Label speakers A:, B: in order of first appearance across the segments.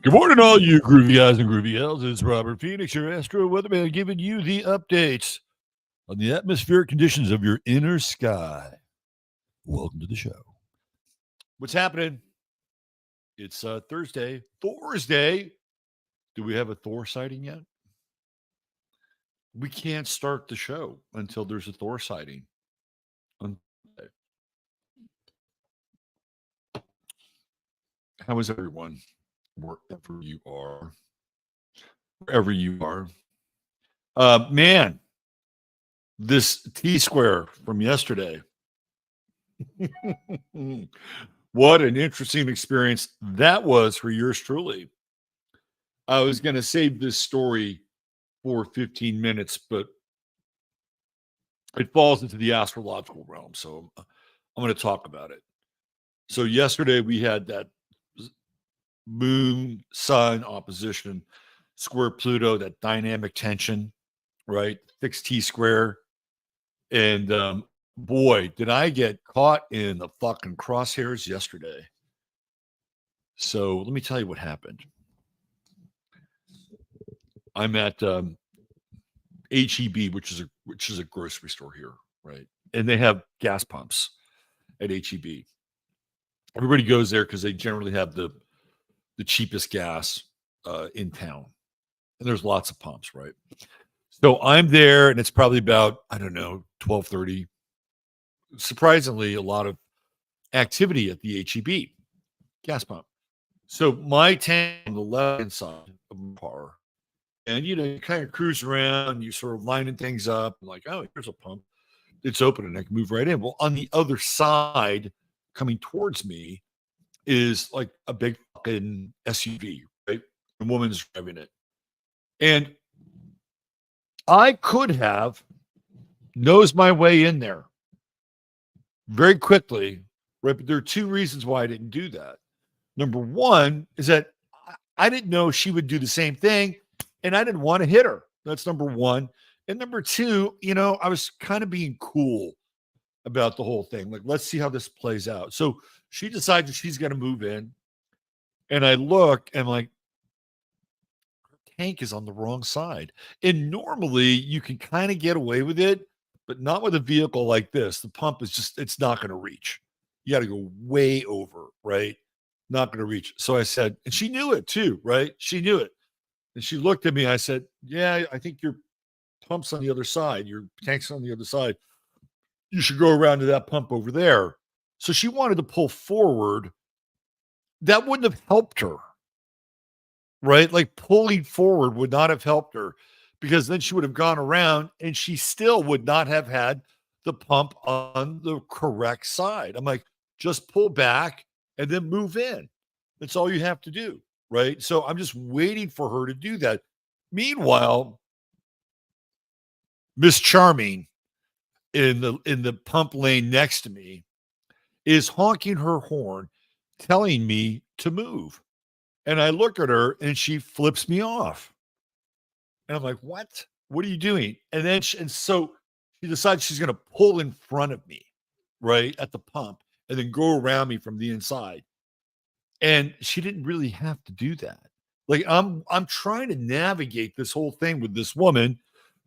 A: Good morning, all you groovy guys and groovy gals. It's Robert Phoenix, your Astro Weatherman, giving you the updates on the atmospheric conditions of your inner sky. Welcome to the show. What's happening? It's Thursday. Thursday. Do we have a Thor sighting yet? We can't start the show until there's a Thor sighting. How is everyone? Wherever you are. Wherever you are. Man, this T-square from yesterday. What an interesting experience that was for yours truly. I was going to save this story for 15 minutes, but it falls into the astrological realm. So I'm going to talk about it. So yesterday we had that moon sun opposition, square Pluto, that dynamic tension, right? Fixed T square. And boy, did I get caught in the fucking crosshairs yesterday. So let me tell you what happened. I'm at HEB, which is a grocery store here, right? And they have gas pumps at HEB. Everybody goes there because they generally have the cheapest gas in town, and there's lots of pumps, right? So I'm there, and it's probably about 12:30. Surprisingly, a lot of activity at the HEB gas pump. So my tank on the left hand side of the car. And, you kind of cruise around, you sort of lining things up, like, oh, here's a pump. It's open and I can move right in. Well, on the other side, coming towards me, is like a big fucking SUV, right? A woman's driving it. And I could have nosed my way in there very quickly, right? But there are two reasons why I didn't do that. Number one is that I didn't know she would do the same thing. And I didn't want to hit her. That's number one. And number two, I was kind of being cool about the whole thing. Like, let's see how this plays out. So she decides she's going to move in. And I look and like, her tank is on the wrong side. And normally you can kind of get away with it, but not with a vehicle like this. The pump is it's not going to reach. You got to go way over, right? Not going to reach. So I said, and she knew it too, right? She knew it. And she looked at me. I said, yeah, I think your pump's on the other side. Your tank's on the other side. You should go around to that pump over there. So she wanted to pull forward. That wouldn't have helped her, right? Like pulling forward would not have helped her because then she would have gone around and she still would not have had the pump on the correct side. I'm like, just pull back and then move in. That's all you have to do. Right. So I'm just waiting for her to do that. Meanwhile, Miss Charming in the pump lane next to me is honking her horn, telling me to move. And I look at her and she flips me off. And I'm like, what? What are you doing? And then so she decides she's going to pull in front of me, right, at the pump and then go around me from the inside. And she didn't really have to do that. Like I'm trying to navigate this whole thing with this woman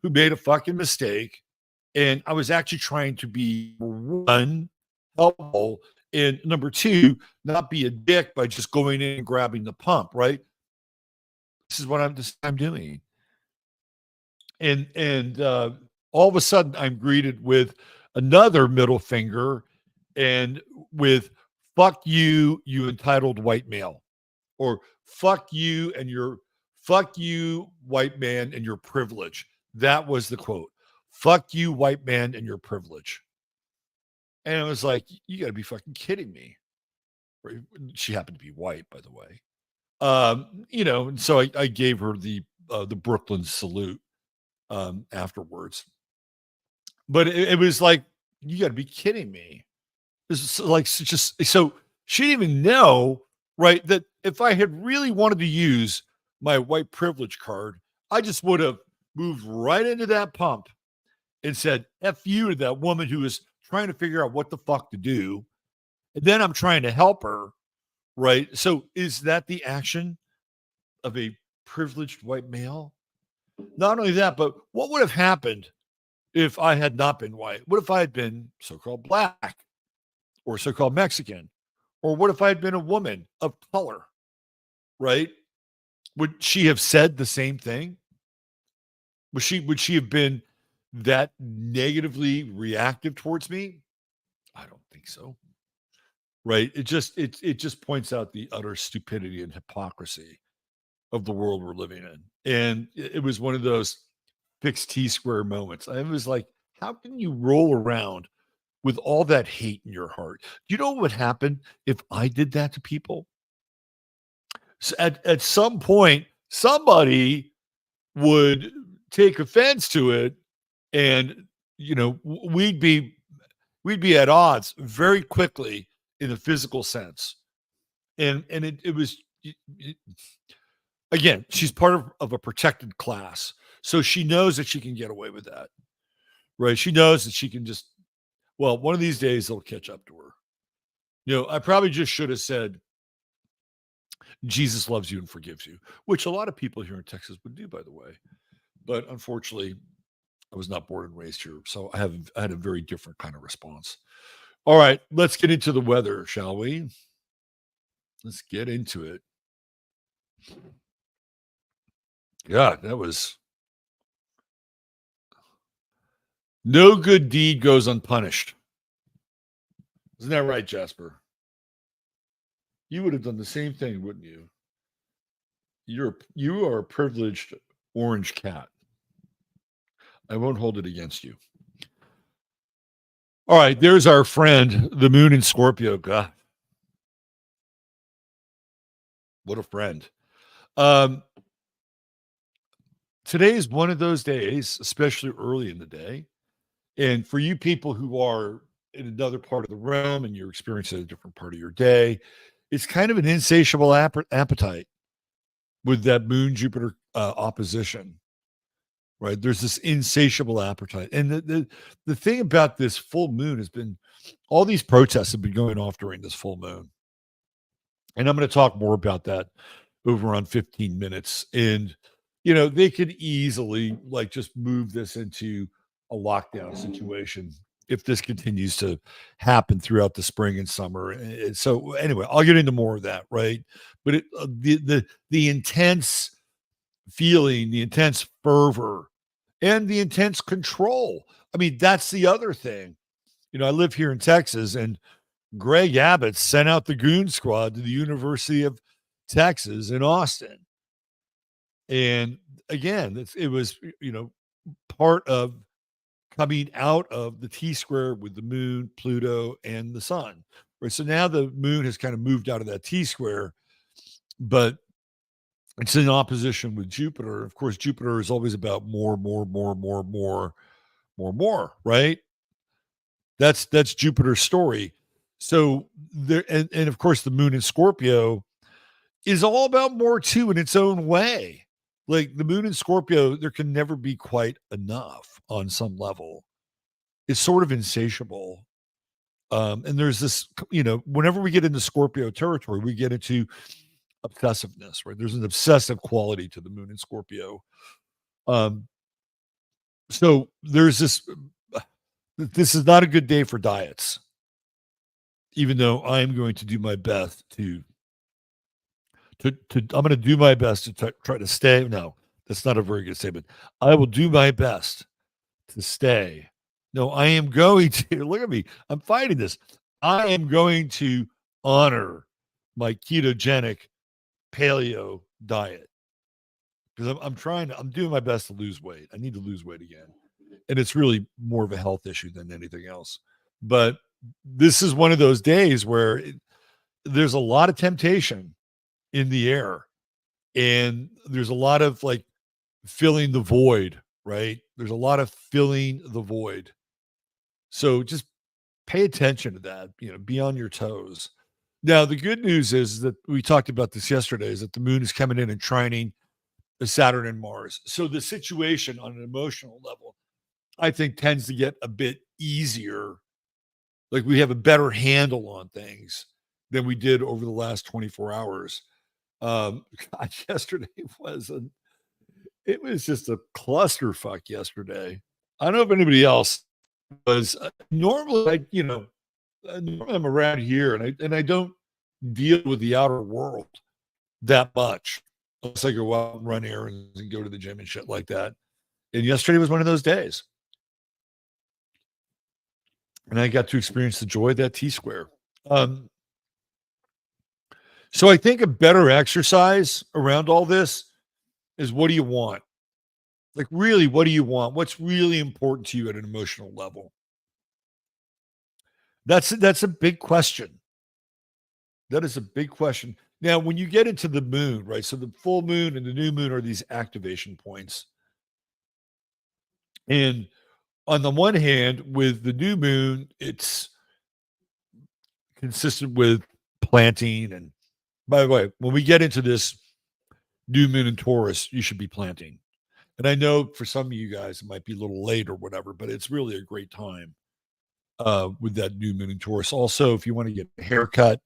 A: who made a fucking mistake. And I was actually trying to be one, helpful, and number two, not be a dick by just going in and grabbing the pump, right? This is what I'm doing. And all of a sudden I'm greeted with another middle finger and with fuck you, you entitled white male, or fuck you white man and your privilege. That was the quote. Fuck you, white man, and your privilege. And it was like, you got to be fucking kidding me. She happened to be white, by the way. And so I gave her the Brooklyn salute afterwards. But it was like, you got to be kidding me. It's like just so she didn't even know, right, that if I had really wanted to use my white privilege card, I just would have moved right into that pump and said F you to that woman who is trying to figure out what the fuck to do. And then I'm trying to help her, right? So is that the action of a privileged white male. Not only that, but what would have happened if I had not been white? What if I had been so-called black or so-called Mexican? Or what if I had been a woman of color, right? Would she have said the same thing? Would she have been that negatively reactive towards me? I don't think so. Right? It just points out the utter stupidity and hypocrisy of the world we're living in. And it was one of those fixed T square moments. I was like, how can you roll around with all that hate in your heart? Do you know what would happen if I did that to people? At some point, somebody would take offense to it, and we'd be at odds very quickly in a physical sense. And it was again, she's part of a protected class. So she knows that she can get away with that, right? She knows that she can just, well, one of these days they'll catch up to her. I probably just should have said, Jesus loves you and forgives you, which a lot of people here in Texas would do, by the way. But unfortunately, I was not born and raised here. So I had a very different kind of response. All right, let's get into the weather, shall we? Let's get into it. Yeah, that was no good deed goes unpunished. Isn't that right, Jasper? You would have done the same thing, wouldn't you? You are a privileged orange cat. I won't hold it against you. All right, there's our friend, the moon in Scorpio. God, what a friend. Um, Today is one of those days, especially early in the day. And for you people who are in another part of the realm and you're experiencing a different part of your day, it's kind of an insatiable appetite with that moon Jupiter opposition, right? There's this insatiable appetite. And the thing about this full moon has been all these protests have been going off during this full moon. And I'm going to talk more about that over on 15 minutes. And, they could easily like just move this into a lockdown situation if this continues to happen throughout the spring and summer. So anyway, I'll get into more of that, right? But the intense feeling, the intense fervor, and the intense control. I mean, that's the other thing. I live here in Texas, and Greg Abbott sent out the goon squad to the University of Texas in Austin. And again, it was, part of coming out of the T square with the moon, Pluto, and the sun. Right. So now the moon has kind of moved out of that T square, but it's in opposition with Jupiter. Of course, Jupiter is always about more, more, more, more, more, more, more, right? That's Jupiter's story. So there, and of course, the moon in Scorpio is all about more too in its own way. Like the moon in Scorpio, there can never be quite enough on some level. It's sort of insatiable. And there's this, whenever we get into Scorpio territory, we get into obsessiveness, right? There's an obsessive quality to the moon in Scorpio. Um, so there's this is not a good day for diets, even though I'm going to do my best I'm going to do my best to try to stay. No, that's not a very good statement. I will do my best to stay. No, I am going to look at me. I'm fighting this. I am going to honor my ketogenic paleo diet because I'm doing my best to lose weight. I need to lose weight again. And it's really more of a health issue than anything else. But this is one of those days where there's a lot of temptation in the air. And there's a lot of like filling the void, right? There's a lot of filling the void. So just pay attention to that, be on your toes. Now, the good news is that we talked about this yesterday is that the moon is coming in and trining the Saturn and Mars. So the situation on an emotional level, I think, tends to get a bit easier. Like we have a better handle on things than we did over the last 24 hours. God, yesterday was it was just a clusterfuck yesterday. I don't know if anybody else was normally, normally I'm around here and I don't deal with the outer world that much unless I go out and run errands and go to the gym and shit like that. And yesterday was one of those days. And I got to experience the joy of that T square. Um, so I think a better exercise around all this is, what do you want? Like, really, what do you want? What's really important to you at an emotional level? That's a big question. That is a big question. Now, when you get into the moon, right? So the full moon and the new moon are these activation points. And on the one hand, with the new moon, it's consistent with planting. And by the way, when we get into this new moon in Taurus, you should be planting. And I know for some of you guys, it might be a little late or whatever, but it's really a great time with that new moon in Taurus. Also, if you want to get a haircut,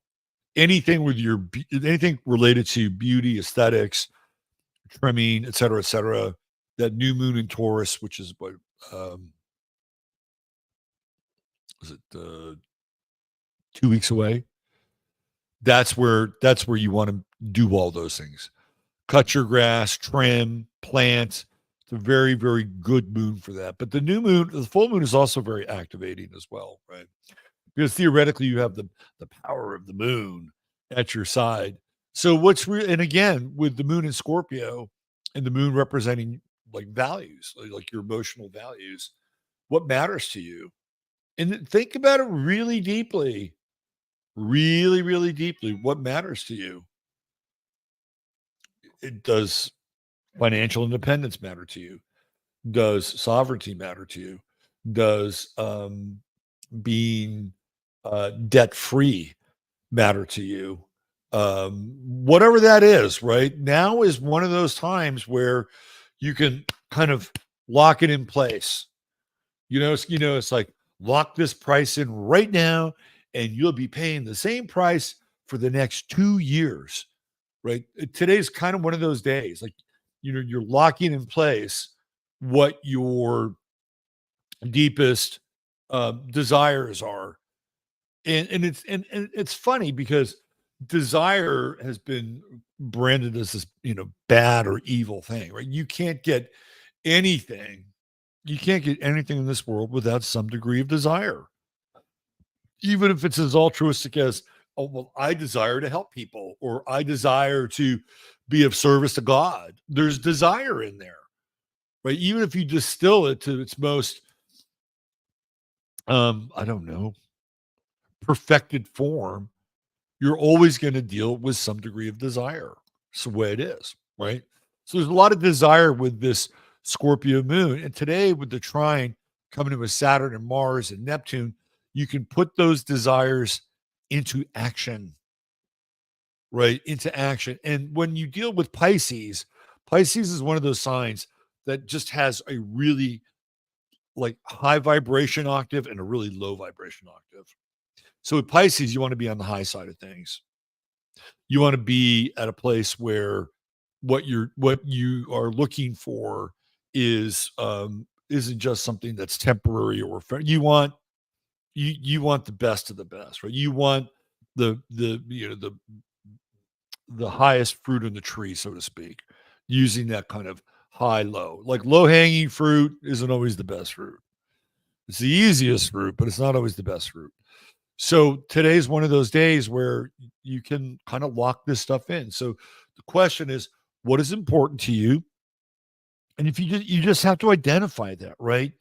A: anything with anything related to beauty, aesthetics, trimming, et cetera, that new moon in Taurus, which is what was it 2 weeks away? That's where you want to do all those things. Cut your grass, trim, plant. It's a very, very good moon for that. But the new moon, the full moon is also very activating as well, right? Because theoretically you have the power of the moon at your side. So what's real, and again, with the moon in Scorpio and the moon representing like values, like your emotional values, what matters to you? And think about it really deeply, really, really deeply. What matters to you? It does financial independence matter to you? Does sovereignty matter to you? Does being debt free matter to you? Whatever that is, right? Now is one of those times where you can kind of lock it in place. It's like, lock this price in right now, and you'll be paying the same price for the next 2 years, right? Today's kind of one of those days, like, you're locking in place what your deepest desires are. And it's funny because desire has been branded as this, bad or evil thing, right? Anything you can't get anything in this world without some degree of desire, even if it's as altruistic as, oh, well, I desire to help people, or I desire to be of service to God. There's desire in there, right? Even if you distill it to its most, I don't know, perfected form, you're always going to deal with some degree of desire. It's the way it is, right? So there's a lot of desire with this Scorpio moon. And today, with the trine coming in with Saturn and Mars and Neptune, you can put those desires into action, right? Into action. And when you deal with Pisces, Pisces is one of those signs that just has a really like high vibration octave and a really low vibration octave. So with Pisces, you want to be on the high side of things. You want to be at a place where what you are looking for isn't just something that's temporary or you want the best of the best, right? You want the highest fruit on the tree, so to speak, using that kind of high low. Like, low hanging fruit isn't always the best fruit. It's the easiest fruit, but it's not always the best fruit. So today's one of those days where you can kind of lock this stuff in. So the question is, what is important to you? And if you just have to identify that, right?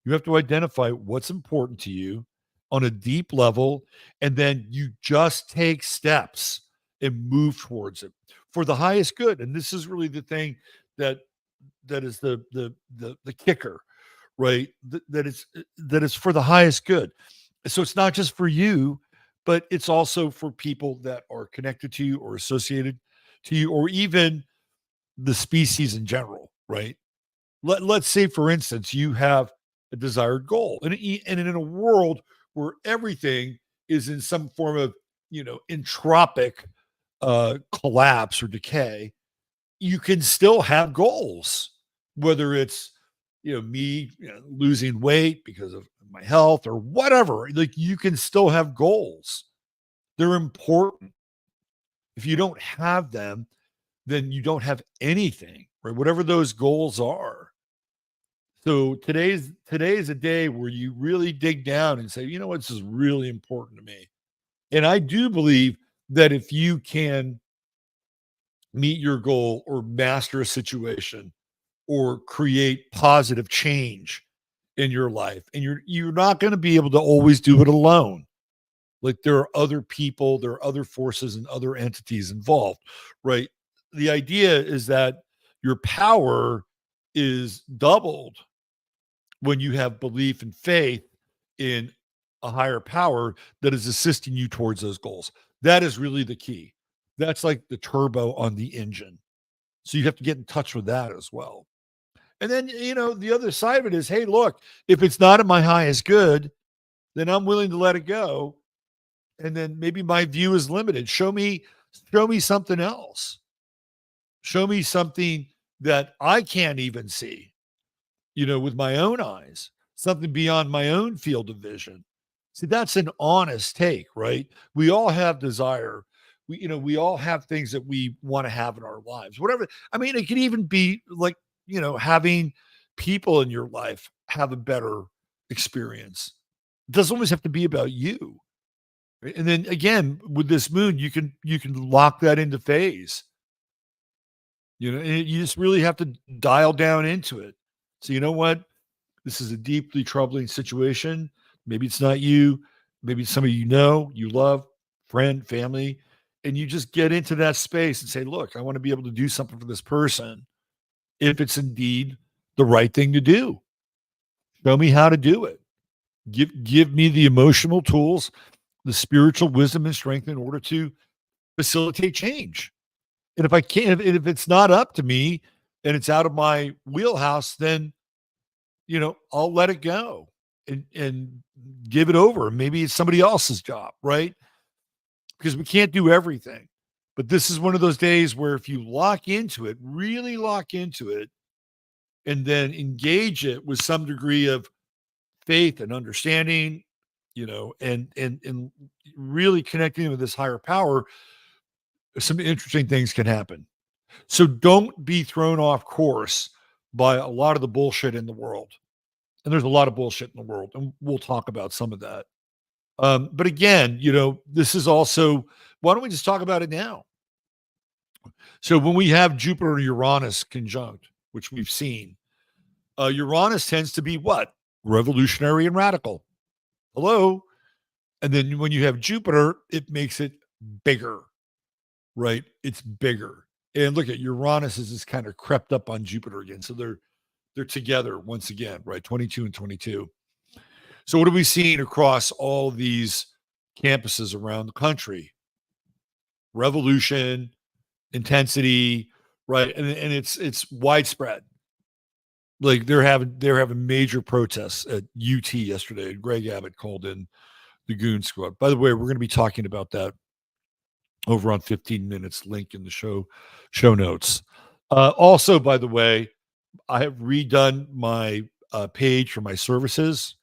A: You have to identify what's important to you on a deep level, and then you just take steps and move towards it for the highest good. And this is really the thing that is the kicker, right? That it's for the highest good. So it's not just for you, but it's also for people that are connected to you or associated to you, or even the species in general, right? Let's say, for instance, you have a desired goal, and in a world where everything is in some form of, entropic collapse or decay, you can still have goals, whether it's, me, losing weight because of my health or whatever. Like, you can still have goals. They're important. If you don't have them, then you don't have anything, right? Whatever those goals are. So today's a day where you really dig down and say, you know what, this is really important to me. And I do believe that if you can meet your goal or master a situation or create positive change in your life, and you're not going to be able to always do it alone. Like, there are other people, there are other forces and other entities involved, right? The idea is that your power is doubled when you have belief and faith in a higher power that is assisting you towards those goals. That is really the key. That's like the turbo on the engine. So you have to get in touch with that as well. And then, the other side of it is, hey, look, if it's not in my highest good, then I'm willing to let it go. And then maybe my view is limited. Show me something else. Show me something that I can't even see, with my own eyes, something beyond my own field of vision. See, that's an honest take, right? We all have desire. We all have things that we want to have in our lives. Whatever. I mean, it could even be like, having people in your life have a better experience. It doesn't always have to be about you. Right? And then again, with this moon, you can lock that into phase. And you just really have to dial down into it. So, you know what? This is a deeply troubling situation. Maybe it's not you. Maybe it's somebody you love, friend, family, and you just get into that space and say, "Look, I want to be able to do something for this person if it's indeed the right thing to do. Show me how to do it. Give me the emotional tools, the spiritual wisdom and strength in order to facilitate change. And if I can't, if it's not up to me and it's out of my wheelhouse, then I'll let it go and give it over. Maybe it's somebody else's job, right? Because we can't do everything. But this is one of those days where if you lock into it, really lock into it, and then engage it with some degree of faith and understanding, and really connecting with this higher power, some interesting things can happen. So don't be thrown off course by a lot of the bullshit in the world. And there's a lot of bullshit in the world, and we'll talk about some of that. But again, this is also, why don't we just talk about it now? So when we have Jupiter and Uranus conjunct, which we've seen, Uranus tends to be what? Revolutionary and radical. Hello. And then when you have Jupiter, it makes it bigger, right? It's bigger. And look at Uranus is just kind of crept up on Jupiter again. So they're together once again, right? 22 and 22. So what are we seeing across all these campuses around the country? Revolution, intensity, right? And it's widespread. Like they're having major protests at UT yesterday. Greg Abbott called in the Goon Squad. By the way, we're going to be talking about that over on 15 minutes. Link in the show notes. Also, by the way, I have redone my page for my services.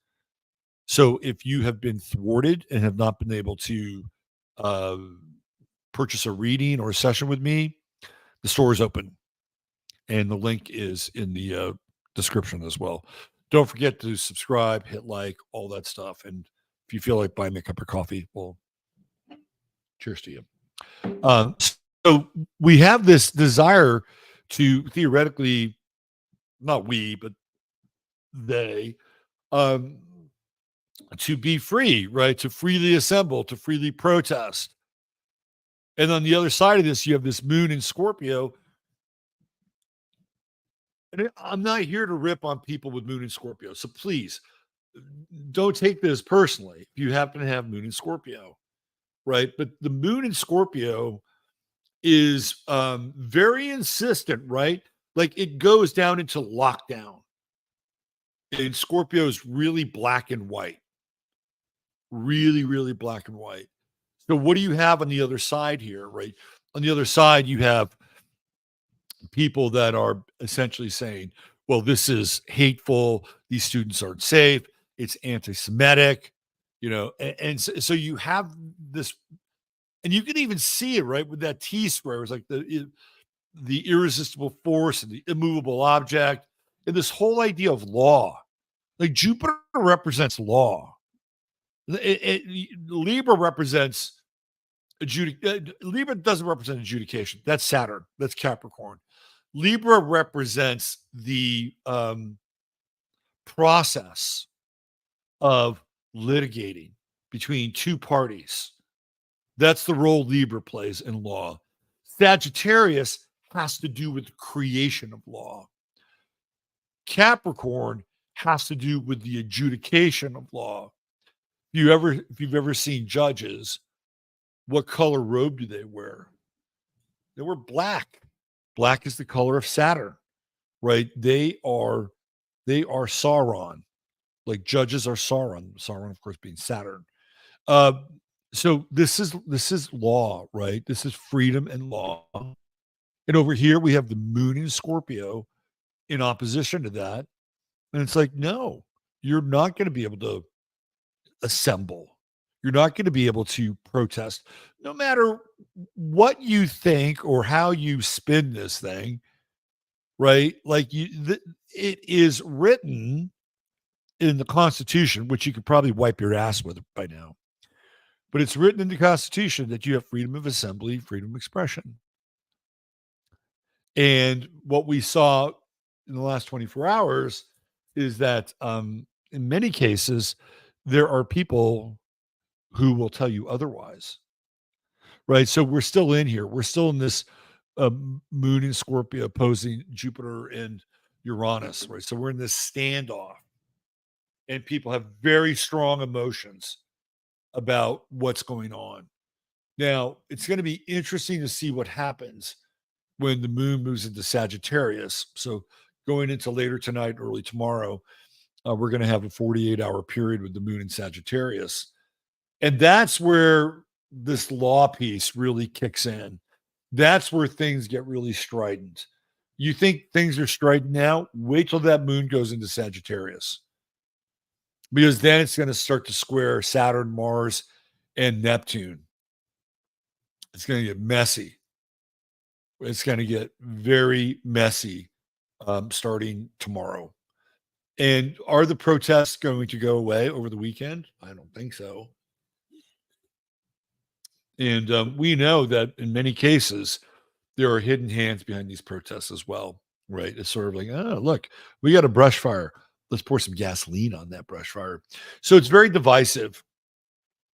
A: So if you have been thwarted and have not been able to uh, purchase a reading or a session with me, the store is open, and the link is in the description as well. Don't forget to subscribe, hit like, all that stuff. And if you feel like buying me a cup of coffee, well, cheers to you. So we have this desire to theoretically, not we, but they, um, to be free, right? To freely assemble, to freely protest. And on the other side of this, you have this moon in Scorpio. And I'm not here to rip on people with moon in Scorpio. So please don't take this personally if you happen to have moon in Scorpio, right? But the moon in Scorpio is very insistent, right? Like it goes down into lockdown. And Scorpio is really black and white, really, really black and white. So what do you have on the other side here, right? On the other side, you have people that are essentially saying, well, this is hateful. These students aren't safe. It's anti-Semitic, so you have this, and you can even see it right with that T square. It's like the irresistible force and the immovable object, and this whole idea of law. Like Jupiter represents law. Libra represents Libra doesn't represent adjudication. That's Saturn. That's Capricorn. Libra represents the process of litigating between two parties. That's the role Libra plays in law. Sagittarius has to do with the creation of law. Capricorn has to do with the adjudication of law. If you've ever seen judges, what color robe do they wear? They wear black. Black is the color of Saturn, right? They are Sauron. Like judges are Sauron. Sauron, of course, being Saturn. Uh, so this is law, right? This is freedom and law. And over here we have the moon in Scorpio in opposition to that. And it's like, no, you're not going to be able to assemble. You're not going to be able to protest, no matter what you think or how you spin this thing, right? Like it is written in the Constitution, which you could probably wipe your ass with by now. But it's written in the Constitution that you have freedom of assembly, freedom of expression. And what we saw in the last 24 hours is that in many cases, there are people who will tell you otherwise, right? So we're still in here. We're still in this moon in Scorpio opposing Jupiter and Uranus, right? So we're in this standoff, and people have very strong emotions about what's going on. Now, it's going to be interesting to see what happens when the moon moves into Sagittarius. So going into later tonight, early tomorrow, we're going to have a 48-hour period with the moon in Sagittarius. And that's where this law piece really kicks in. That's where things get really strident. You think things are strident now? Wait till that moon goes into Sagittarius. Because then it's going to start to square Saturn, Mars, and Neptune. It's going to get messy. It's going to get very messy starting tomorrow. And are the protests going to go away over the weekend? I don't think so. And we know that in many cases, there are hidden hands behind these protests as well, right? It's sort of like, oh, look, we got a brush fire. Let's pour some gasoline on that brush fire. So it's very divisive,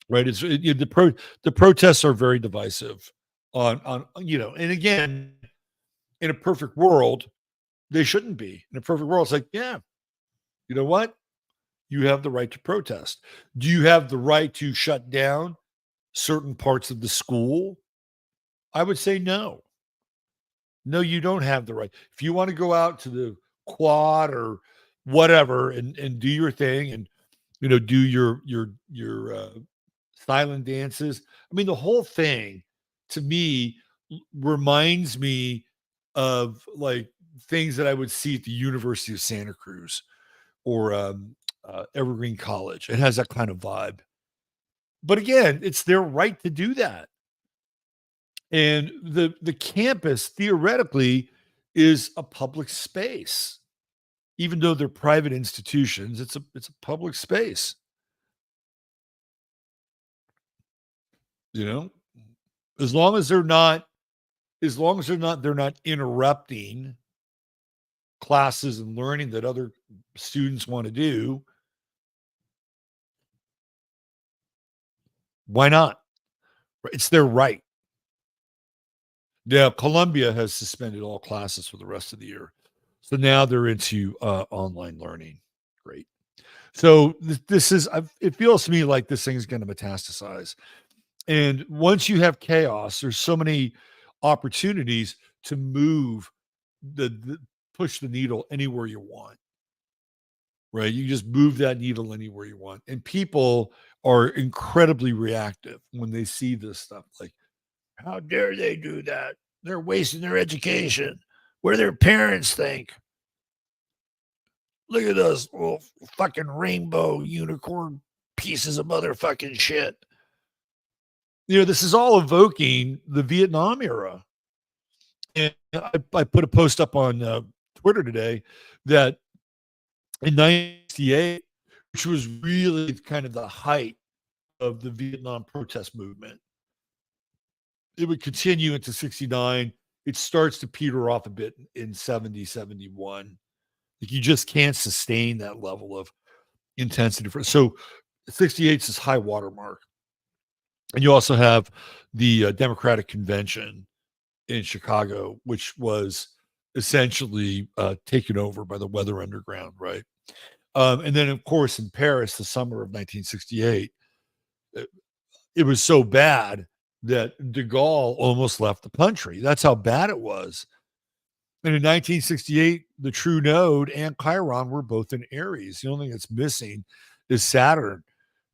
A: right? The protests are very divisive on and again, in a perfect world, they shouldn't be. In a perfect world, it's like, yeah, you know what? You have the right to protest. Do you have the right to shut down certain parts of the school? I would say no. No, you don't have the right. If you want to go out to the quad or whatever and do your thing and do your silent dances. I mean, the whole thing to me reminds me of like things that I would see at the University of Santa Cruz or Evergreen College. It has that kind of vibe. But again, it's their right to do that. And the campus theoretically is a public space. Even though they're private institutions, it's a public space. You know, as long as they're not they're not interrupting classes and learning that other students want to do, why not? It's their right. Yeah, Columbia has suspended all classes for the rest of the year. So now they're into online learning. Great. So this is, it feels to me like this thing is going to metastasize. And once you have chaos, there's so many opportunities to move push the needle anywhere you want. Right? You just move that needle anywhere you want. And people are incredibly reactive when they see this stuff. Like,
B: How dare they do that? They're wasting their education. What do their parents think? Look at us, little fucking rainbow unicorn pieces of motherfucking shit.
A: This is all evoking the Vietnam era. And I put a post up on Twitter today that in 1968, which was really kind of the height of the Vietnam protest movement, it would continue into 69. It starts to peter off a bit in 70, 71. Like you just can't sustain that level of intensity. So 68 is high watermark. And you also have the Democratic Convention in Chicago, which was essentially taken over by the Weather Underground, right? And then, of course, in Paris, the summer of 1968, it was so bad that de Gaulle almost left the country. That's how bad it was. And in 1968, the true node and Chiron were both in Aries. The only thing that's missing is Saturn.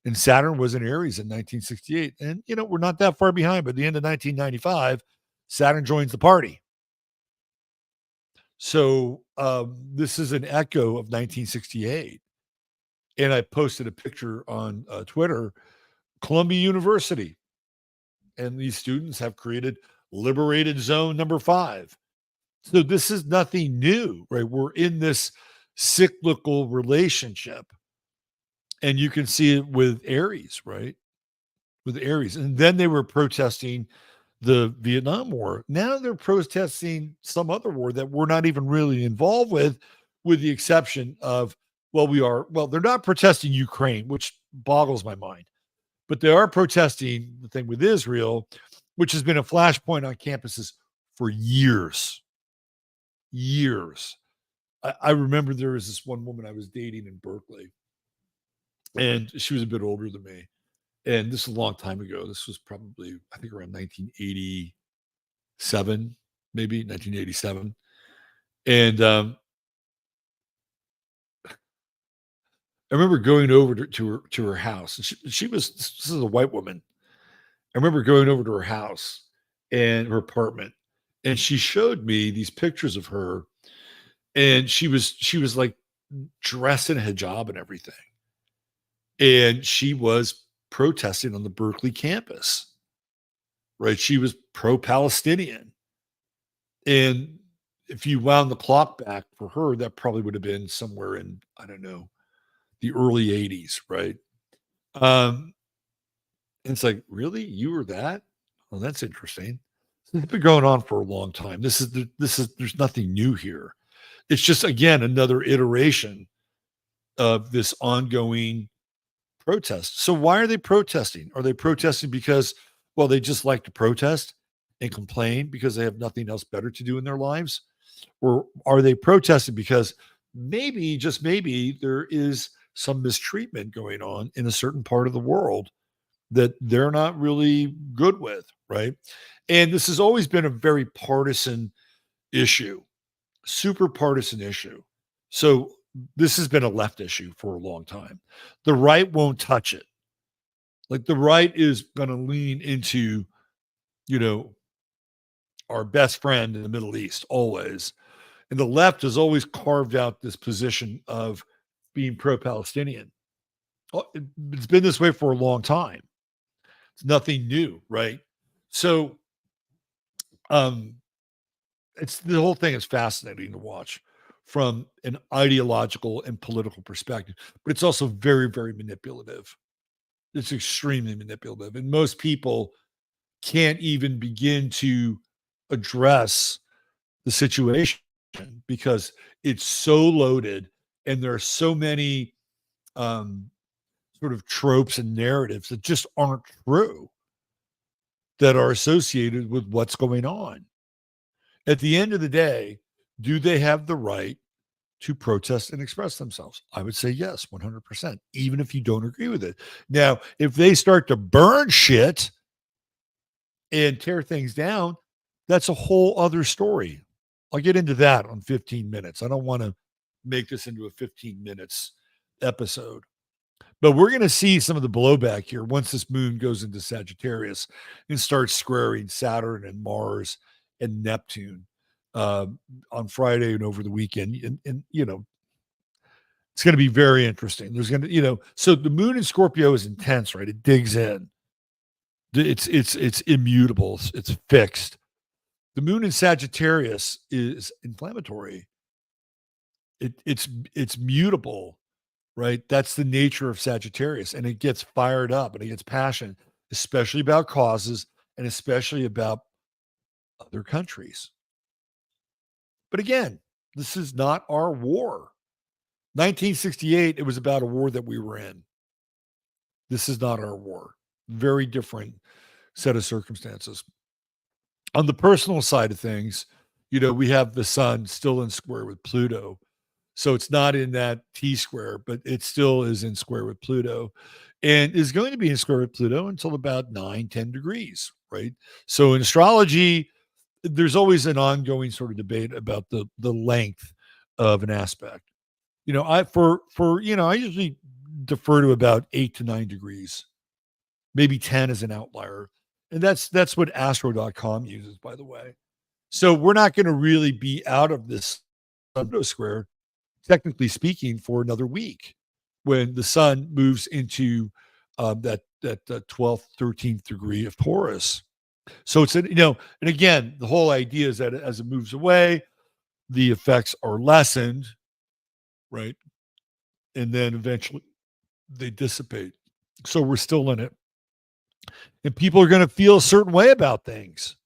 A: And Saturn was in Aries in 1968. And, we're not that far behind. But at the end of 1995, Saturn joins the party. So this is an echo of 1968. And I posted a picture on Twitter, Columbia University. And these students have created Liberated Zone number 5. So this is nothing new, right? We're in this cyclical relationship. And you can see it with Aries, right? With Aries. And then they were protesting the Vietnam War. Now they're protesting some other war that we're not even really involved with the exception of, they're not protesting Ukraine, which boggles my mind. But they are protesting the thing with Israel, which has been a flashpoint on campuses for years. Years. I remember there was this one woman I was dating in Berkeley, and she was a bit older than me. And this is a long time ago. This was probably, I think, around 1987, maybe 1987. And I remember going over to her house. And she was, this is a white woman. I remember going over to her house and her apartment, and she showed me these pictures of her, and she was like dressed in a hijab and everything, and she was protesting on the Berkeley campus, right? She was pro-Palestinian, and if you wound the clock back for her, that probably would have been somewhere in, I don't know, the early 80s, right? And it's like, really? You were that? Well, that's interesting. It's been going on for a long time. There's nothing new here. It's just, again, another iteration of this ongoing protest. So why are they protesting? Are they protesting because, they just like to protest and complain because they have nothing else better to do in their lives? Or are they protesting because maybe, just maybe, there is some mistreatment going on in a certain part of the world that they're not really good with, right? And this has always been a very partisan issue, super partisan issue. So this has been a left issue for a long time. The right won't touch it. Like the right is going to lean into, you know, our best friend in the Middle East always. And the left has always carved out this position of being pro-Palestinian. It's been this way for a long time. It's nothing new, right? So um it's the whole thing is fascinating to watch from an ideological and political perspective, but it's also very, very manipulative. It's extremely manipulative. And most people can't even begin to address the situation because it's so loaded and there are so many um, sort of tropes and narratives that just aren't true that are associated with what's going on. At the end of the day, do they have the right to protest and express themselves? I would say yes, 100%, even if you don't agree with it. Now, if they start to burn shit and tear things down, that's a whole other story. I'll get into that on 15 minutes. I don't want to make this into a 15 minutes episode. But we're going to see some of the blowback here once this moon goes into Sagittarius and starts squaring Saturn and Mars and Neptune uh, on Friday and over the weekend. And it's going to be very interesting. There's going to, so the moon in Scorpio is intense, right? It digs in. It's immutable. It's fixed. The moon in Sagittarius is inflammatory. It's mutable, right? That's the nature of Sagittarius, and it gets fired up and it gets passionate, especially about causes and especially about other countries. But again, this is not our war. 1968, it was about a war that we were in. This is not our war. Very different set of circumstances. On the personal side of things, we have the sun still in square with Pluto. So it's not in that T square, but it still is in square with Pluto and is going to be in square with Pluto until about 9-10 degrees, right? So in astrology, there's always an ongoing sort of debate about the length of an aspect. I usually defer to about 8 to 9 degrees, maybe 10 as an outlier. And that's what astro.com uses, by the way. So we're not going to really be out of this Pluto square, technically speaking, for another week when the sun moves into that 12th, 13th degree of Taurus. So and again, the whole idea is that as it moves away, the effects are lessened, right? And then eventually they dissipate. So we're still in it. And people are going to feel a certain way about things.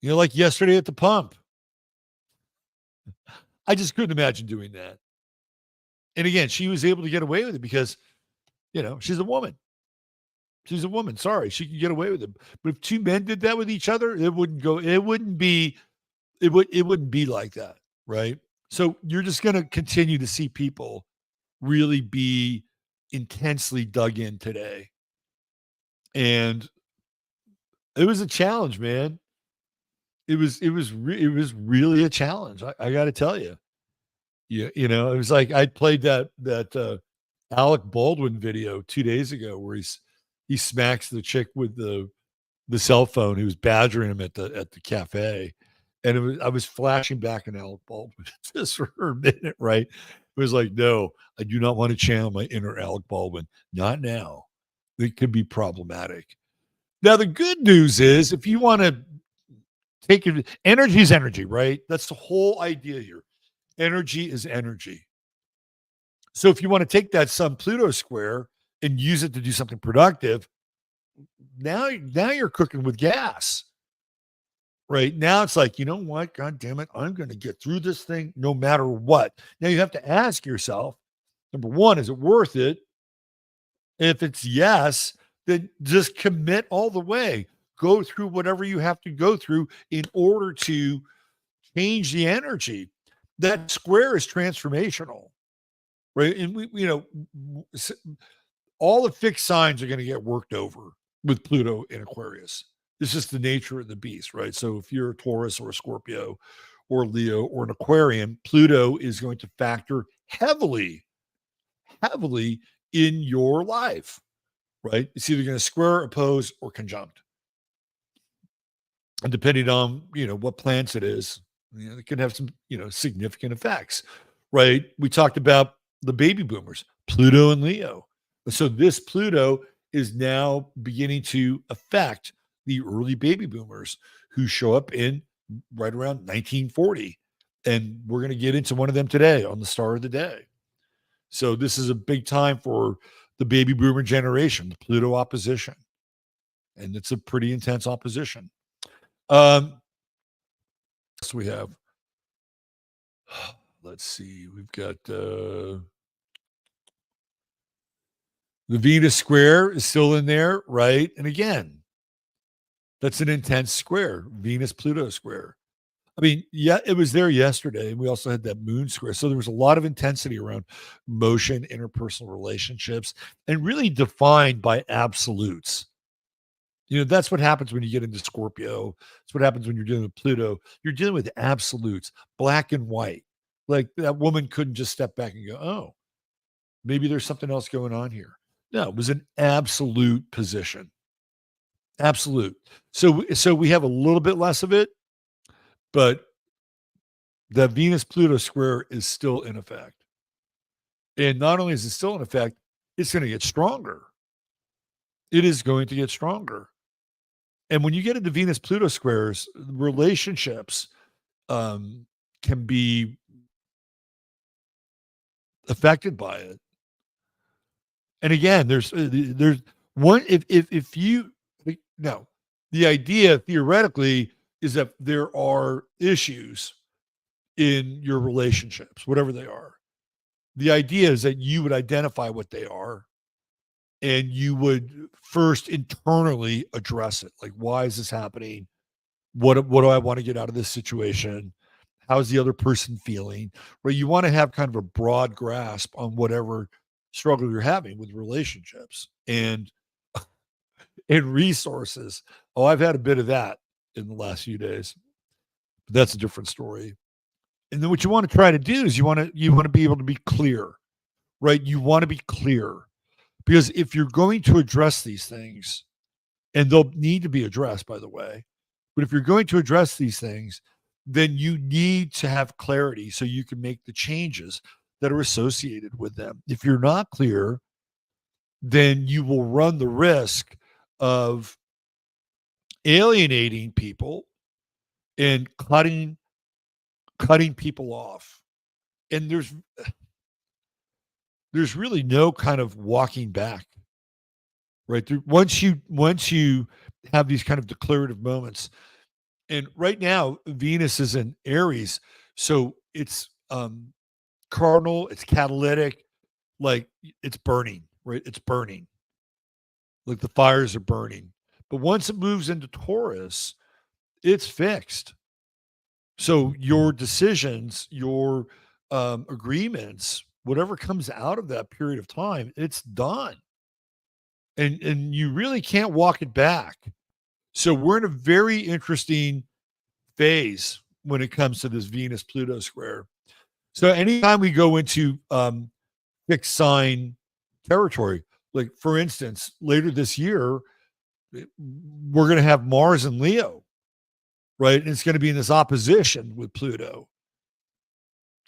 A: Like yesterday at the pump. I just couldn't imagine doing that. And again, she was able to get away with it because, she's a woman. She's a woman. Sorry, she can get away with it. But if two men did that with each other, it wouldn't be like that, right? So you're just going to continue to see people really be intensely dug in today. And it was a challenge, man. It was really a challenge. I got to tell you. Yeah, it was like I played that Alec Baldwin video 2 days ago where he smacks the chick with the cell phone who was badgering him at the cafe, and I was flashing back on Alec Baldwin just for a minute, right? It was like, no, I do not want to channel my inner Alec Baldwin, not now. It could be problematic. Now the good news is, if you want to take it, energy is energy, right? That's the whole idea here. Energy is energy. So if you want to take that Sun Pluto square and use it to do something productive, now you're cooking with gas. Right now it's like, you know what? God damn it. I'm going to get through this thing no matter what. Now you have to ask yourself, number one, is it worth it? If it's yes, then just commit all the way. Go through whatever you have to go through in order to change the energy. That square is transformational, right? And all the fixed signs are going to get worked over with Pluto in Aquarius. It's just the nature of the beast, right? So if you're a Taurus or a Scorpio or Leo or an Aquarian, Pluto is going to factor heavily in your life, right? It's either going to square, oppose, or conjunct. And depending on, what planets it is, it can have some, significant effects, right? We talked about the baby boomers, Pluto and Leo. So this Pluto is now beginning to affect the early baby boomers who show up in right around 1940. And we're going to get into one of them today on the Star of the Day. So this is a big time for the baby boomer generation, the Pluto opposition. And it's a pretty intense opposition. So we have, let's see, we've got the Venus square is still in there, right? And again, that's an intense square, Venus Pluto square. I mean, yeah, it was there yesterday. And we also had that moon square. So there was a lot of intensity around motion, interpersonal relationships, and really defined by absolutes. That's what happens when you get into Scorpio. That's what happens when you're dealing with Pluto. You're dealing with absolutes, black and white. Like that woman couldn't just step back and go, oh, Maybe there's something else going on here. No, it was an absolute position. Absolute. So we have a little bit less of it, but the Venus Pluto square is still in effect. And not only is it still in effect, it's going to get stronger. It is going to get stronger. And when you get into Venus Pluto squares, relationships can be affected by it. And again, there's one if you no, the idea theoretically is that there are issues in your relationships, whatever they are. The idea is that you would identify what they are and you would first internally address it. Like, why is this happening? What do I want to get out of this situation? How's the other person feeling? Right? You want to have kind of a broad grasp on whatever struggle you're having with relationships and resources. Oh, I've had a bit of that in the last few days. But that's a different story. And then what you want to try to do is you want to be able to be clear, right? You want to be clear because if you're going to address these things, and they'll need to be addressed, by the way, but if you're going to address these things, then you need to have clarity so you can make the changes that are associated with them. If you're not clear, then you will run the risk of alienating people and cutting people off. And there's really no kind of walking back, right? Once you have these kind of declarative moments, and right now Venus is in Aries, so it's cardinal, it's catalytic, like it's burning, right? It's burning, like the fires are burning. But once it moves into Taurus, it's fixed. So your decisions, your agreements, whatever comes out of that period of time, it's done. And you really can't walk it back. So we're in a very interesting phase when it comes to this Venus Pluto square. So anytime we go into fixed sign territory, like for instance, later this year, we're going to have Mars and Leo, right? And it's going to be in this opposition with Pluto.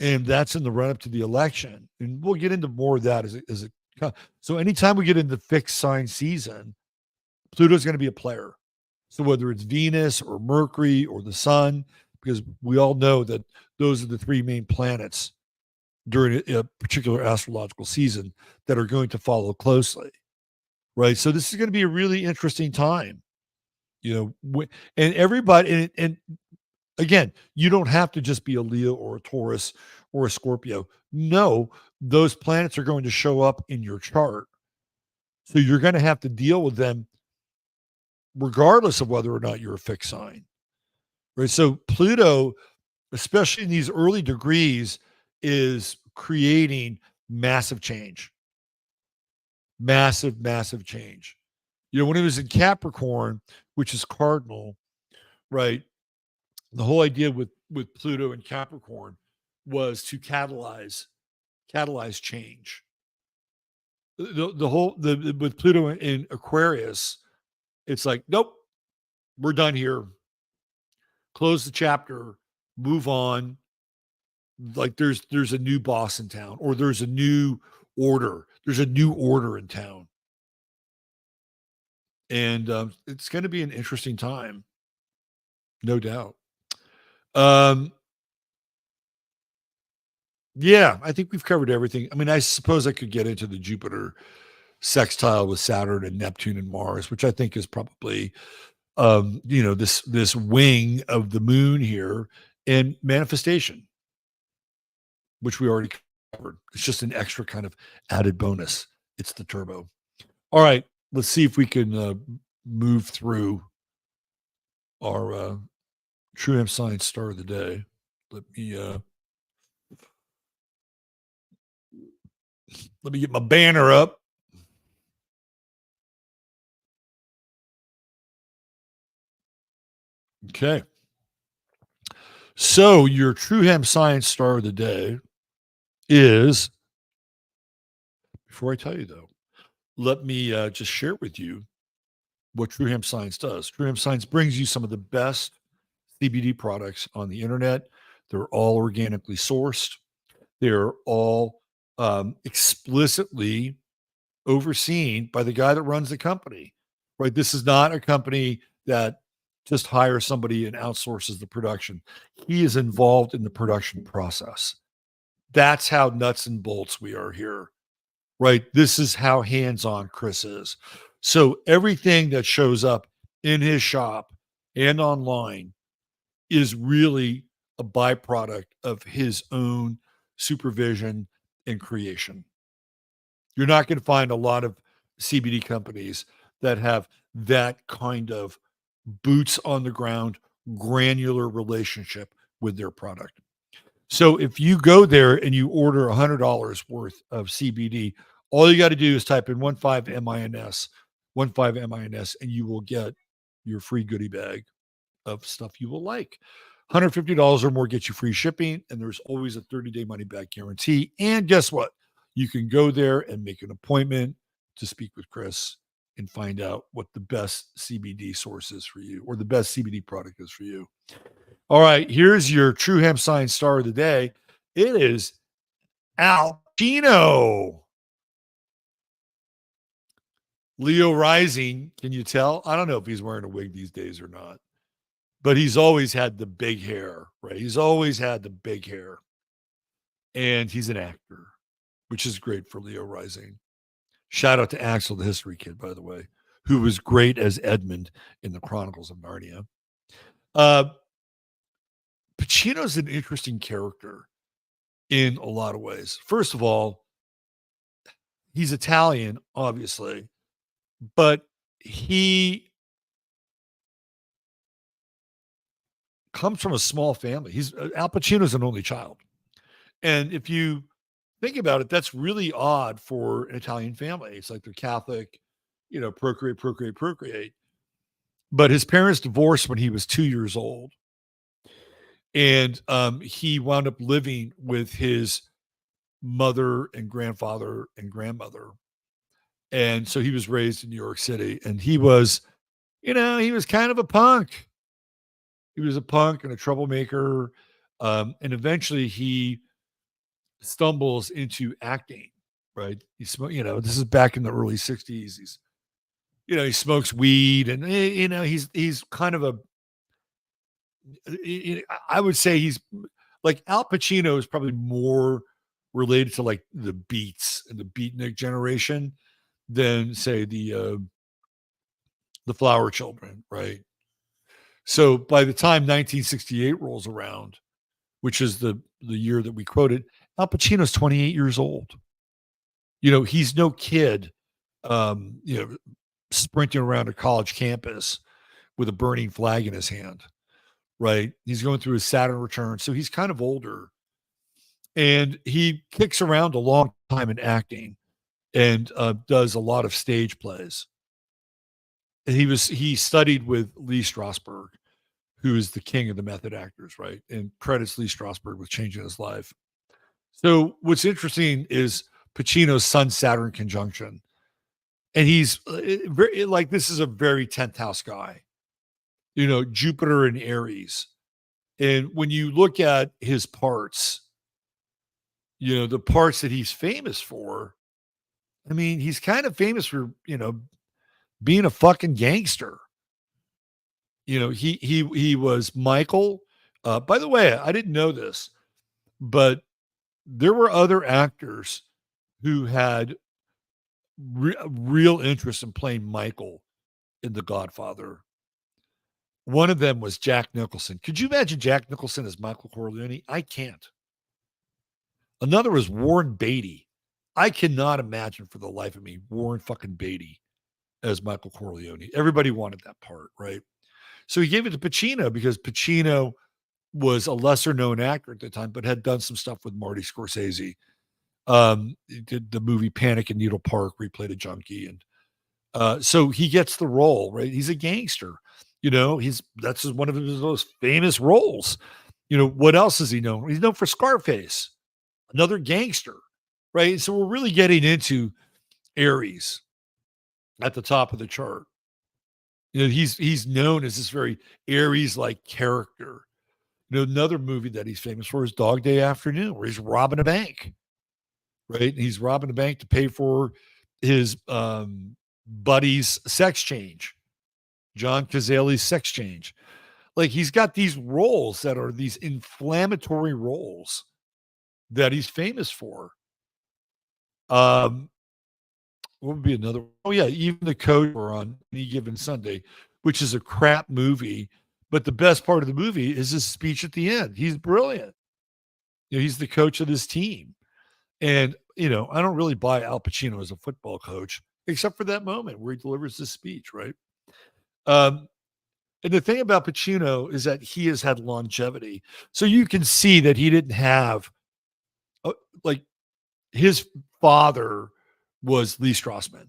A: And that's in the run up to the election. And we'll get into more of that so anytime we get into fixed sign season, Pluto's going to be a player. So whether it's Venus or Mercury or the sun, because we all know that those are the three main planets during a particular astrological season that are going to follow closely, right? So this is going to be a really interesting time, and everybody, and again, you don't have to just be a Leo or a Taurus or a Scorpio. No, those planets are going to show up in your chart. So you're going to have to deal with them regardless of whether or not you're a fixed sign, right? So Pluto, especially in these early degrees, is creating massive change. Massive change. When it was in Capricorn, which is cardinal, right? The whole idea with Pluto and Capricorn was to catalyze change. With Pluto in Aquarius, it's like, nope, we're done here. Close the chapter, move on. Like there's a new boss in town, or there's a new order. There's a new order in town. And it's going to be an interesting time, no doubt. Yeah, I think we've covered everything. I mean, I suppose I could get into the Jupiter sextile with Saturn and Neptune and Mars, which I think is probably, this wing of the moon here, and manifestation, which we already covered. It's just an extra kind of added bonus. It's the turbo. All right, let's see if we can move through our True Hemp Science star of the day. Let me get my banner up. Okay. So your True Hemp Science star of the day is Before I tell you, though, let me just share with you what True Hemp Science does. True Hemp Science brings you some of the best CBD products on the internet. They're all organically sourced. They're all explicitly overseen by the guy that runs the company, right? This is not a company that just hires somebody and outsources the production. He is involved in the production process. That's how nuts and bolts we are here, right? This is how hands-on Chris is. So everything that shows up in his shop and online is really a byproduct of his own supervision and creation. You're not going to find a lot of CBD companies that have that kind of boots on the ground, granular relationship with their product. So if you go there and you order $100 worth of CBD, all you got to do is type in 15MINS, 15MINS, and you will get your free goodie bag of stuff you will like. $150 or more gets you free shipping, and there's always a 30-day money back guarantee. And guess what? You can go there and make an appointment to speak with Chris and find out what the best CBD source is for you or the best CBD product is for you. All right, here's your True Hemp Science star of the day. It is Al Pacino. Leo rising. Can you tell? I don't know if he's wearing a wig these days or not, but he's always had the big hair, right? He's always had the big hair. And he's an actor, which is great for Leo rising. Shout out to Axel, the history kid, by the way, who was great as Edmund in the Chronicles of Narnia. Pacino's an interesting character in a lot of ways. First of all, he's Italian, obviously, but he comes from a small family. He's Al Pacino's an only child. And if you think about it, that's really odd for an Italian family. It's like they're Catholic, procreate, procreate, procreate. But his parents divorced when he was 2 years old. And he wound up living with his mother and grandfather and grandmother. And so he was raised in New York City. And he was kind of a punk. He was a punk and a troublemaker. And eventually he stumbles into acting, right? This is back in the early 60s. He smokes weed and, he's kind of I would say he's like Al Pacino is probably more related to like the Beats and the Beatnik generation than say the Flower Children, right? So by the time 1968 rolls around, which is the year that we quoted, Al Pacino's 28 years old. He's no kid, sprinting around a college campus with a burning flag in his hand, right? He's going through his Saturn return. So he's kind of older. And he kicks around a long time in acting and does a lot of stage plays. And he studied with Lee Strasberg, who is the king of the method actors, right? And credits Lee Strasberg with changing his life. So what's interesting is Pacino's Sun Saturn conjunction. And he's very like, this is a very 10th house guy, Jupiter and Aries. And when you look at his parts, the parts that he's famous for, I mean, he's kind of famous for, being a fucking gangster. He was Michael. By the way, I didn't know this, but there were other actors who had real interest in playing Michael in The Godfather. One of them was Jack Nicholson. Could you imagine Jack Nicholson as Michael Corleone? I can't. Another was Warren Beatty. I cannot imagine for the life of me Warren fucking Beatty as Michael Corleone. Everybody wanted that part, right? So he gave it to Pacino because Pacino was a lesser known actor at the time, but had done some stuff with Marty Scorsese. He did the movie Panic in Needle Park, where he played a junkie. And so he gets the role, right? He's a gangster. That's one of his most famous roles. What else is he known? He's known for Scarface, another gangster, right? So we're really getting into Aries at the top of the chart. He's known as this very Aries-like character. Another movie that he's famous for is Dog Day Afternoon, where he's robbing a bank, right? And he's robbing a bank to pay for his buddy's sex change, John Cazale's sex change. Like, he's got these roles that are these inflammatory roles that he's famous for. What would be another? Oh yeah, even the coach were on Any Given Sunday, which is a crap movie, but the best part of the movie is his speech at the end. He's brilliant. He's the coach of this team, and I don't really buy Al Pacino as a football coach, except for that moment where he delivers this speech, right? And the thing about Pacino is that he has had longevity, so you can see that he didn't have like his father was Lee Strasberg.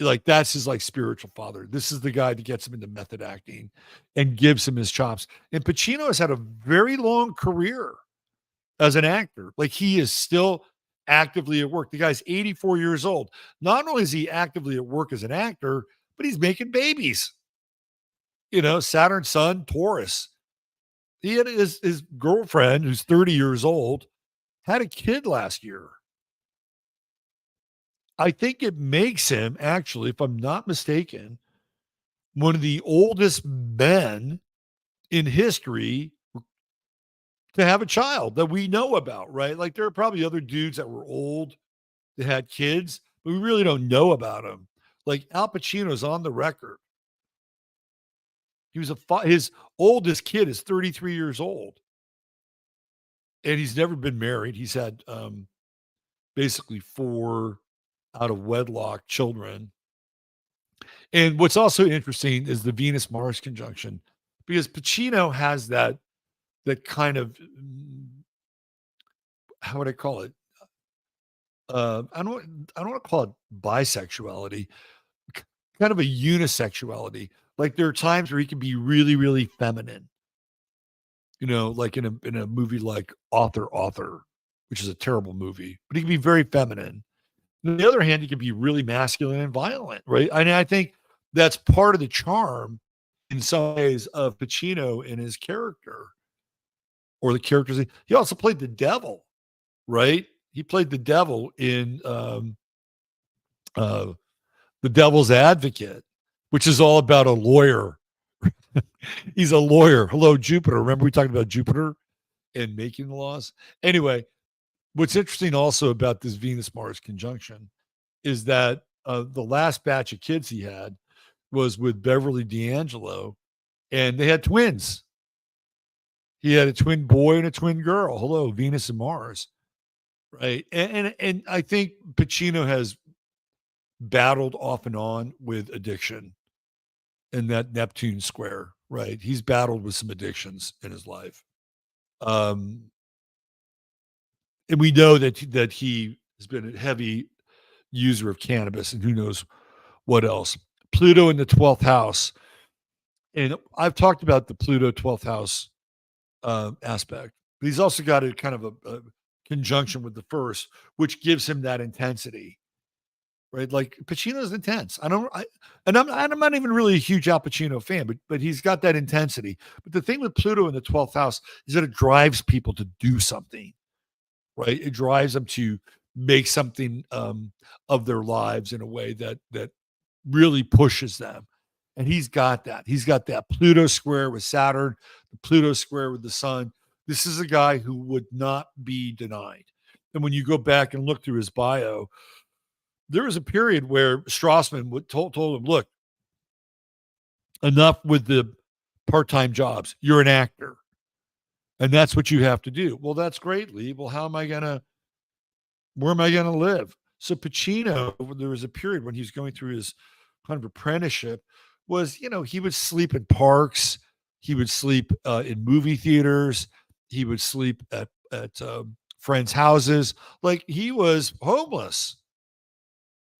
A: Like, that's his spiritual father. This is the guy that gets him into method acting and gives him his chops. And Pacino has had a very long career as an actor. Like, he is still actively at work. The guy's 84 years old. Not only is he actively at work as an actor, but he's making babies. Saturn, Sun, Taurus. He had his girlfriend, who's 30 years old, had a kid last year. I think it makes him, actually, if I'm not mistaken, one of the oldest men in history to have a child that we know about, right? Like, there are probably other dudes that were old that had kids, but we really don't know about them. Like, Al Pacino's on the record. He was his oldest kid is 33 years old, and he's never been married. He's had basically 4 out of wedlock children. And what's also interesting is the Venus-Mars conjunction, because Pacino has that kind of, how would I call it? I don't want to call it bisexuality, kind of a unisexuality. Like, there are times where he can be really, really feminine, like in a movie like Author, which is a terrible movie, but he can be very feminine. On the other hand, he can be really masculine and violent, right? I think that's part of the charm in some ways of Pacino and his character, or the characters. He also played the devil, right? He played the devil in The Devil's Advocate, which is all about a lawyer. He's a lawyer. Hello, Jupiter. Remember we talked about Jupiter and making the laws? Anyway, what's interesting also about this Venus-Mars conjunction is that the last batch of kids he had was with Beverly D'Angelo, and they had twins. He had a twin boy and a twin girl. Hello, Venus and Mars, right? And I think Pacino has battled off and on with addiction in that Neptune square, right? He's battled with some addictions in his life. And we know that he has been a heavy user of cannabis and who knows what else. Pluto in the 12th house. And I've talked about the Pluto 12th house aspect, but he's also got a kind of a conjunction with the first, which gives him that intensity, right? Like, Pacino's intense. I'm not even really a huge Al Pacino fan, but he's got that intensity. But the thing with Pluto in the 12th house is that it drives people to do something, right? It drives them to make something of their lives in a way that really pushes them. And he's got that. He's got that Pluto square with Saturn, the Pluto square with the sun. This is a guy who would not be denied. And when you go back and look through his bio, there was a period where Strassman told him, look, enough with the part-time jobs. You're an actor. And that's what you have to do. Well, that's great, Lee. Well, where am I going to live? So Pacino, there was a period when he was going through his kind of apprenticeship, was, he would sleep in parks. He would sleep in movie theaters. He would sleep at friends' houses. Like, he was homeless.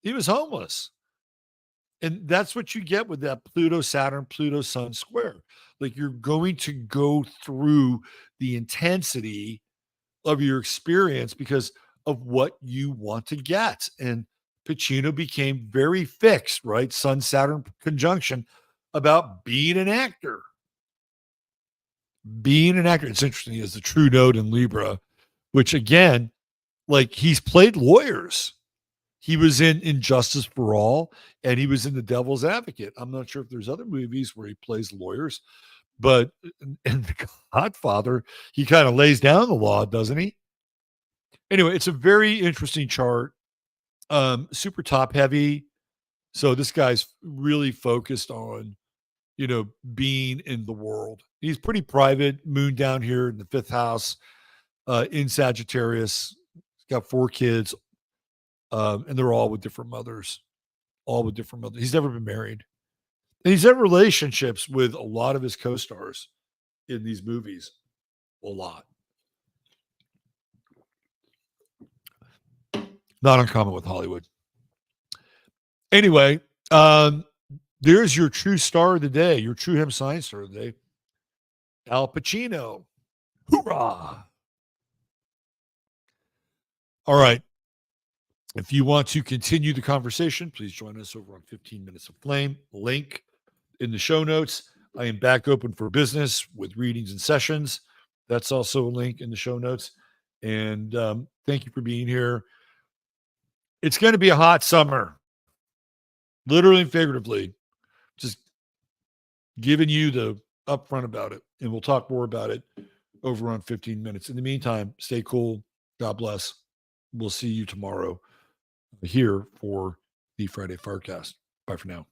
A: And that's what you get with that Pluto, Saturn, Pluto, Sun square. Like, you're going to go through the intensity of your experience because of what you want to get. And Pacino became very fixed, right? Sun Saturn conjunction about being an actor. Being an actor. It's interesting. He has the true node in Libra, which again, like he's played lawyers. He was in Injustice for All and he was in The Devil's Advocate. I'm not sure if there's other movies where he plays lawyers, but in The Godfather, he kind of lays down the law, doesn't he? Anyway, it's a very interesting chart. Super top heavy. So this guy's really focused on, being in the world. He's pretty private, moon down here in the fifth house, in Sagittarius. He's got 4 kids, and they're all with different mothers. All with different mothers. He's never been married. And he's had relationships with a lot of his co-stars in these movies. A lot. Not uncommon with Hollywood. Anyway, there's your true star of the day, your True Hemp Science star of the day, Al Pacino. Hoorah! All right. If you want to continue the conversation, please join us over on 15 Minutes of Flame. Link in the show notes. I am back open for business with readings and sessions. That's also a link in the show notes. And thank you for being here. It's going to be a hot summer, literally and figuratively. Just giving you the upfront about it. And we'll talk more about it over on 15 minutes. In the meantime, stay cool. God bless. We'll see you tomorrow here for the Friday Firecast. Bye for now.